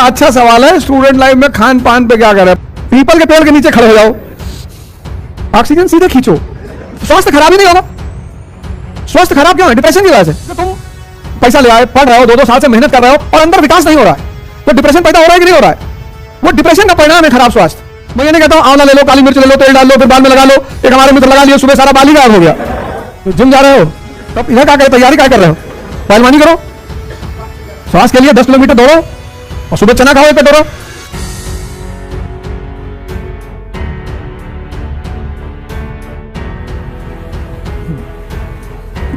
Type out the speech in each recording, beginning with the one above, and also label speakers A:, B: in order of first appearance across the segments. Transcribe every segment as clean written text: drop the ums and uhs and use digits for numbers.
A: अच्छा सवाल है, स्टूडेंट लाइफ में खान पान पे क्या करें? पीपल के पेड़ के नीचे खड़े हो जाओ, ऑक्सीजन सीधे खींचो, स्वास्थ्य खराब ही नहीं होगा। स्वास्थ्य खराब क्यों है? डिप्रेशन की वजह से। तुम पैसा ले आए, पढ़ रहे हो, 2-2 साल से मेहनत कर रहे हो और अंदर विकास नहीं हो रहा है, तो डिप्रेशन पैदा हो रहा है कि नहीं हो रहा है? वो डिप्रेशन का परिणाम है खराब स्वास्थ्य। मैं ये नहीं कहता हूं आंवला ले लो, काली मिर्च ले लो, तेल डाल लो, फिर बाल में लगा लो। एक हमारे मित्र लगा लिए, सुबह सारा बाल ही गायब हो गया। तो जिम जा रहे हो, तब इधर क्या कर तैयारी क्या कर रहे हो? पहलवानी करो, स्वास्थ्य के लिए 10 किलोमीटर दौड़ो और सुबह चना खाओ, एक पे दौड़ो।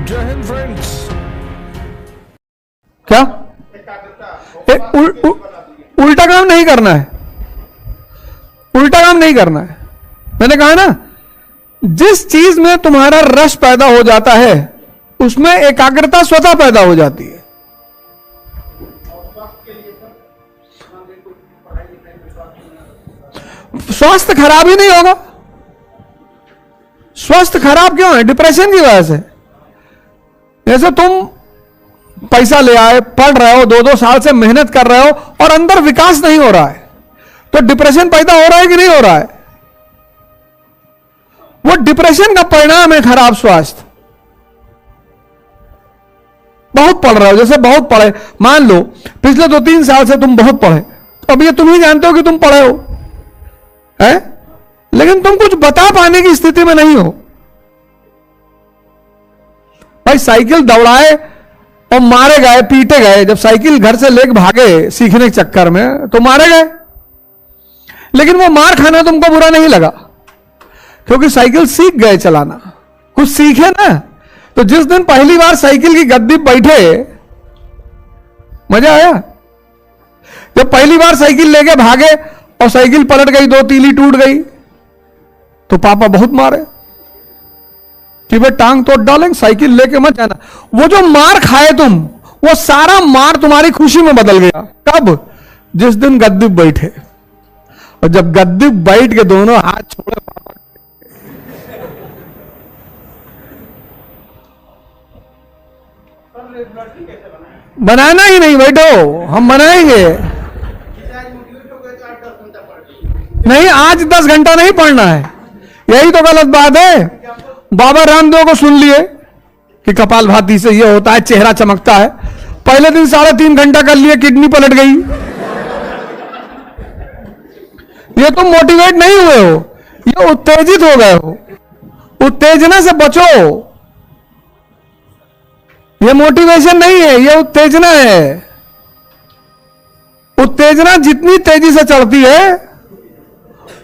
B: जय हिंद फ्रेंड्स।
A: क्या उल्टा काम नहीं करना है, उल्टा काम नहीं करना है। मैंने कहा ना, जिस चीज में तुम्हारा रस पैदा हो जाता है उसमें एकाग्रता स्वतः पैदा हो जाती है। स्वास्थ्य खराब ही नहीं होगा। स्वास्थ्य खराब क्यों है? डिप्रेशन की वजह से। जैसे तुम पैसा ले आए, पढ़ रहे हो, 2-2 साल से मेहनत कर रहे हो और अंदर विकास नहीं हो रहा है, तो डिप्रेशन पैदा हो रहा है कि नहीं हो रहा है? वो डिप्रेशन का परिणाम है खराब स्वास्थ्य। बहुत पढ़ रहे हो, जैसे बहुत पढ़े, मान लो पिछले 2-3 साल से तुम बहुत पढ़े, तो अब ये तुम ही जानते हो कि तुम पढ़े हो, है? लेकिन तुम कुछ बता पाने की स्थिति में नहीं हो। भाई साइकिल दौड़ाए और मारे गए, पीटे गए, जब साइकिल घर से लेके भागे सीखने के चक्कर में तो मारे गए, लेकिन वो मार खाना तुमको बुरा नहीं लगा, क्योंकि साइकिल सीख गए चलाना, कुछ सीखे ना। तो जिस दिन पहली बार साइकिल की गद्दी पे बैठे, मजा आया। जब पहली बार साइकिल लेके भागे और साइकिल पलट गई, 2 तीली टूट गई, तो पापा बहुत मारे कि वे टांग तोड़ डालेंगे, साइकिल लेके मत जाना। वो जो मार खाए तुम, वो सारा मार तुम्हारी खुशी में बदल गया। कब? जिस दिन गद्दी पे बैठे, और जब गद्दी पे बैठ के दोनों हाथ छोड़े, पापा बनाना ही नहीं, बैठो हम बनाएंगे। नहीं, आज 10 घंटा नहीं पढ़ना है, यही तो गलत बात है। बाबा रामदेव को सुन लिए कि कपालभाति से ये होता है, चेहरा चमकता है, पहले दिन 3.5 घंटा कर लिए, किडनी पलट गई। ये तुम मोटिवेट नहीं हुए हो, ये उत्तेजित हो गए हो। उत्तेजना से बचो, ये मोटिवेशन नहीं है, ये उत्तेजना है। उत्तेजना जितनी तेजी से चढ़ती है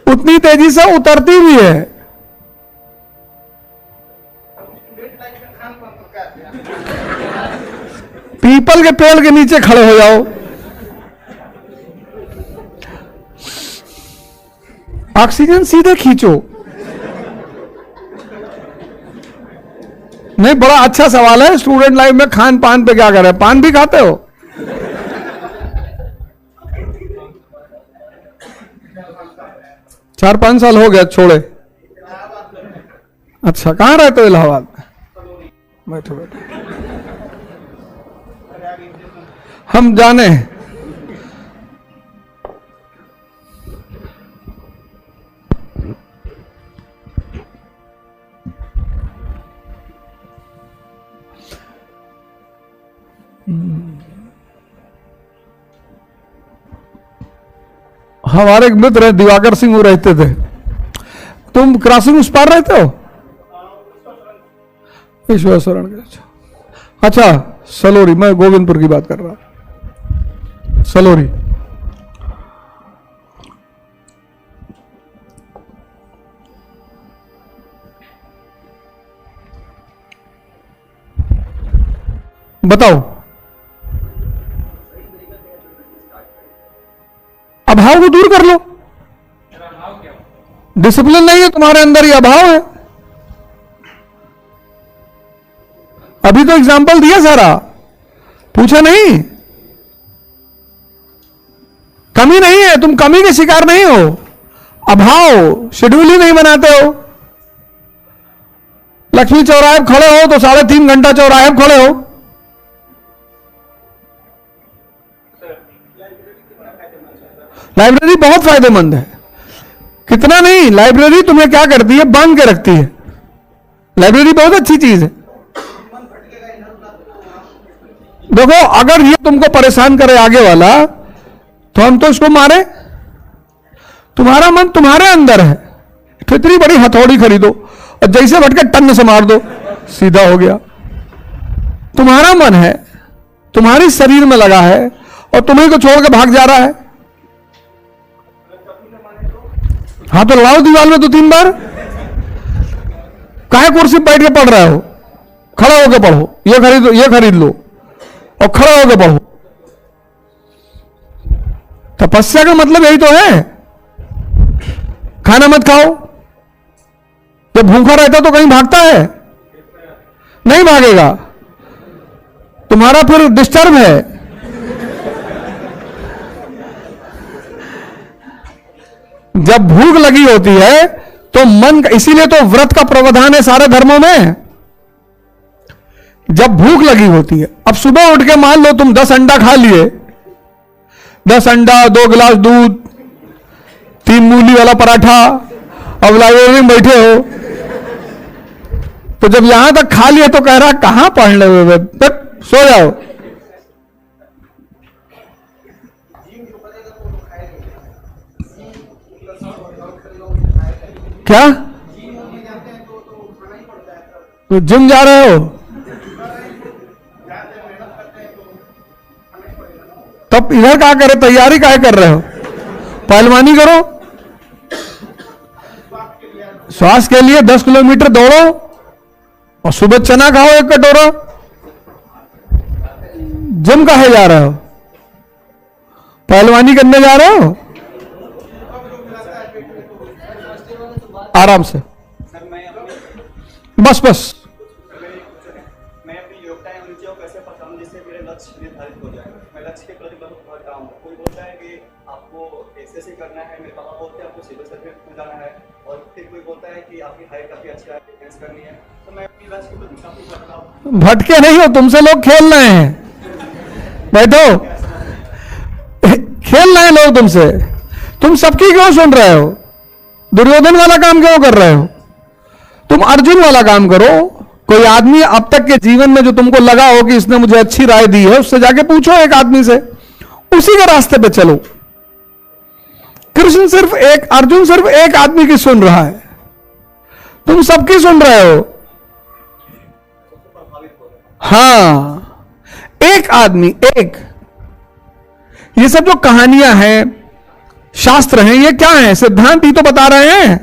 A: उतनी तेजी से उतरती भी है। पीपल के पेड़ के नीचे खड़े हो जाओ, ऑक्सीजन सीधे खींचो। नहीं, बड़ा अच्छा सवाल है, स्टूडेंट लाइफ में खान पान पे क्या करें? पान भी खाते हो? चार 5 साल हो गया छोड़े। अच्छा, कहां रहते हो? इलाहाबाद में। बैठो बैठो, हम जाने। हमारे एक मित्र है, दिवाकर सिंह, वो रहते थे। तुम क्रॉसिंग उस पार रहते हो? ईश्वर शरण के। अच्छा, सलोरी। मैं गोविंदपुर की बात कर रहा। सलोरी। बताओ, अभाव को दूर कर लो। डिसिप्लिन नहीं है तुम्हारे अंदर, ये अभाव है। अभी तो एग्जाम्पल दिया सारा, पूछा नहीं। कमी नहीं है, तुम कमी के शिकार नहीं हो, अभाव। शेड्यूल ही नहीं बनाते हो। लक्ष्मी चौराहे पर खड़े हो तो 3.5 घंटा चौराहे पर खड़े हो। लाइब्रेरी बहुत फायदेमंद है। कितना नहीं, लाइब्रेरी तुम्हें क्या करती है, बांध के रखती है। लाइब्रेरी बहुत अच्छी चीज है। देखो, अगर ये तुमको परेशान करे आगे वाला, तो हम तो इसको मारे। तुम्हारा मन तुम्हारे अंदर है, तो इतनी बड़ी हथौड़ी खरीदो और जैसे भटके टन से मार दो, सीधा हो गया। तुम्हारा मन है, तुम्हारी शरीर में लगा है और तुम्हें को छोड़ के भाग जा रहा है। हाँ तो लड़ाओ दीवार में 2-3 बार। काहे कुर्सी बैठ के पढ़ रहे हो? खड़ा होकर पढ़ो। ये खरीद लो और खड़ा होकर पढ़ो। तपस्या का मतलब यही तो है। खाना मत खाओ। जब भूखा रहता तो कहीं भागता है? नहीं भागेगा। तुम्हारा फिर डिस्टर्ब है। जब भूख लगी होती है तो मन, इसीलिए तो व्रत का प्रावधान है सारे धर्मों में। जब भूख लगी होती है, अब सुबह उठ के मान लो तुम 10 अंडा खा लिए, 10 अंडा, 2 गिलास दूध, 3 मूली वाला पराठा, अब लाइब्रेरी में बैठे हो, तो जब यहां तक खा लिया तो कह रहा कहां पढ़ने हुए, तक सो जाओ। क्या तो जिम जा रहे हो? तब इधर क्या करे, तैयारी क्या कर रहे हो? पहलवानी करो। श्वास के लिए 10 किलोमीटर दौड़ो और सुबह चना खाओ 1 कटोरा। जिम काहे जा रहे हो? पहलवानी करने जा रहे हो? आराम से, बस बस।
C: मैं अपनी योग्यताएं रुचियों को कैसे पहचानूं जिससे मेरे लक्ष्य निर्धारित हो जाए। मैं लक्ष्य के प्रति बहुत काम हूं। कोई बोलता है कि आपको एक्सरसाइज करना है, मेरे पापा बोलते हैं आपको सिविल सर्विस में जाना है, और फिर कोई बोलता है कि आपकी हाइट काफी अच्छी है, डिफेंस करनी है। तो मैं अपनी लक्ष्य के प्रति काफी भटका हूं।
A: भटके नहीं हो, तुमसे लोग खेल रहे हैं। बैठो, खेल रहे हैं लोग तुमसे। तुम सबकी क्यों सुन रहे हो? दुर्योधन वाला काम क्यों कर रहे हो? तुम अर्जुन वाला काम करो। कोई आदमी अब तक के जीवन में जो तुमको लगा हो कि इसने मुझे अच्छी राय दी है, उससे जाके पूछो एक आदमी से, उसी के रास्ते पे चलो। कृष्ण सिर्फ एक, अर्जुन सिर्फ एक आदमी की सुन रहा है, तुम सबकी सुन रहे हो। हां, एक आदमी, एक। ये सब जो कहानियां हैं, शास्त्र हैं, ये क्या है? सिद्धांत ही तो बता रहे हैं।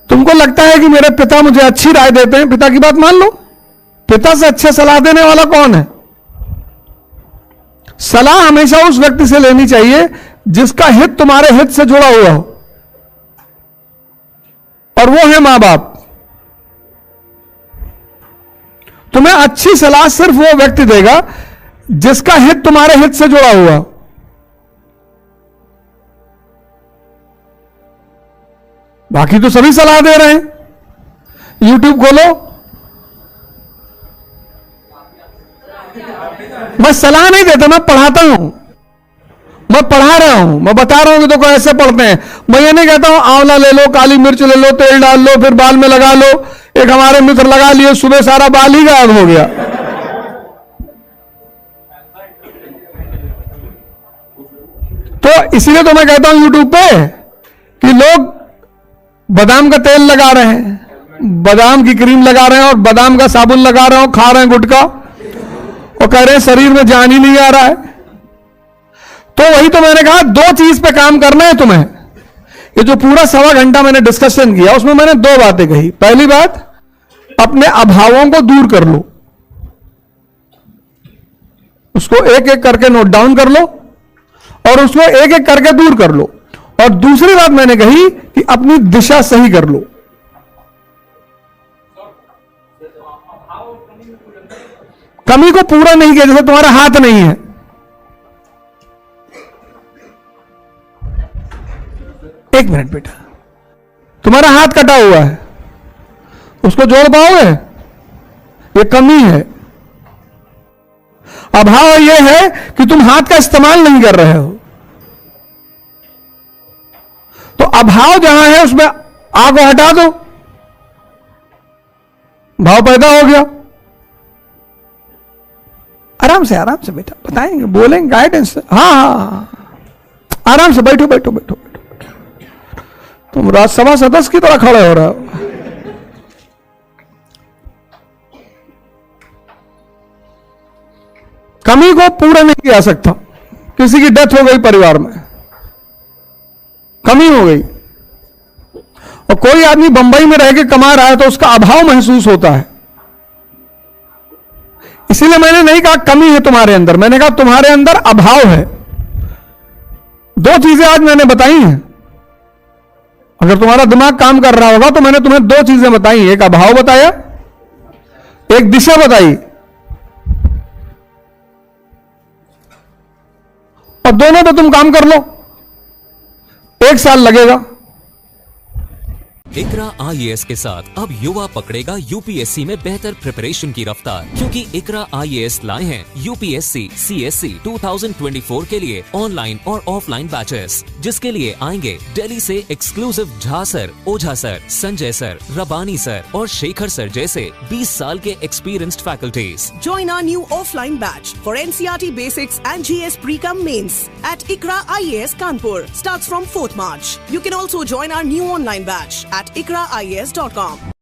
A: तुमको लगता है कि मेरे पिता मुझे अच्छी राय देते हैं, पिता की बात मान लो। पिता से अच्छे सलाह देने वाला कौन है? सलाह हमेशा उस व्यक्ति से लेनी चाहिए जिसका हित तुम्हारे हित से जुड़ा हुआ हो, और वो है मां बाप। तुम्हें अच्छी सलाह सिर्फ वो व्यक्ति देगा जिसका हित तुम्हारे हित से जुड़ा हुआ। बाकी तो सभी सलाह दे रहे हैं। YouTube खोलो, मैं सलाह नहीं देता, मैं पढ़ाता हूं। मैं पढ़ा रहा हूं, मैं बता रहा हूं कि देखो ऐसे पढ़ते हैं। मैं ये नहीं कहता हूं आंवला ले लो, काली मिर्च ले लो, तेल डाल लो, फिर बाल में लगा लो। एक हमारे मित्र लगा लिए, सुबह सारा बाल ही गायब हो गया। तो इसीलिए तो मैं कहता हूं YouTube पे कि लोग बादाम का तेल लगा रहे हैं, बादाम की क्रीम लगा रहे हैं, और बादाम का साबुन लगा रहे हैं, खा रहे हैं गुटखा, और कह रहे हैं शरीर में जान ही नहीं आ रहा है। तो वही तो मैंने कहा, 2 चीज पे काम करना है तुम्हें। ये जो पूरा 1.25 घंटा मैंने डिस्कशन किया, उसमें मैंने 2 बातें कही। पहली बात, अपने अभावों को दूर कर लो, उसको एक एक करके नोट डाउन कर लो और उसको एक एक करके दूर कर लो। और दूसरी बात मैंने कही कि अपनी दिशा सही कर लो। कमी को पूरा नहीं किया, जैसे तुम्हारा हाथ नहीं है, एक मिनट बेटा, तुम्हारा हाथ कटा हुआ है, उसको जोड़ पाओगे? ये कमी है। अभाव यह है कि तुम हाथ का इस्तेमाल नहीं कर रहे हो। तो अभाव जहां है उसमें आ को हटा दो, भाव पैदा हो गया। आराम से बेटा बताएंगे, बोलेंगे, गाइडेंस। हाँ, आराम से बैठो बैठो बैठो बैठो। तुम राज्यसभा सदस्य की तरह खड़े हो रहे हो। कमी को पूरा नहीं किया सकता। किसी की डेथ हो गई परिवार में, कमी हो गई, और कोई आदमी बंबई में रह के कमा रहा है तो उसका अभाव महसूस होता है। इसीलिए मैंने नहीं कहा कमी है तुम्हारे अंदर, मैंने कहा तुम्हारे अंदर अभाव है। दो चीजें आज मैंने बताई हैं। अगर तुम्हारा दिमाग काम कर रहा होगा तो मैंने तुम्हें दो चीजें बताई, एक अभाव बताया, एक दिशा बताई, और दोनों पे तुम काम कर लो, 1 साल लगेगा।
D: इकरा आईएएस के साथ अब युवा पकड़ेगा यूपीएससी में बेहतर प्रिपरेशन की रफ्तार, क्योंकि इकरा आईएएस लाए हैं यूपीएससी सीएससी 2024 के लिए ऑनलाइन और ऑफलाइन बैचेस, जिसके लिए आएंगे दिल्ली से एक्सक्लूसिव झा सर, ओझा सर, संजय सर, रबानी सर और शेखर सर जैसे 20 साल के experienced faculties.
E: Join our new offline batch for NCERT Basics and GS Pre-Com Mains at ICRA IAS Kanpur. Starts from 4th March. You can also join our new online batch at ikraias.com.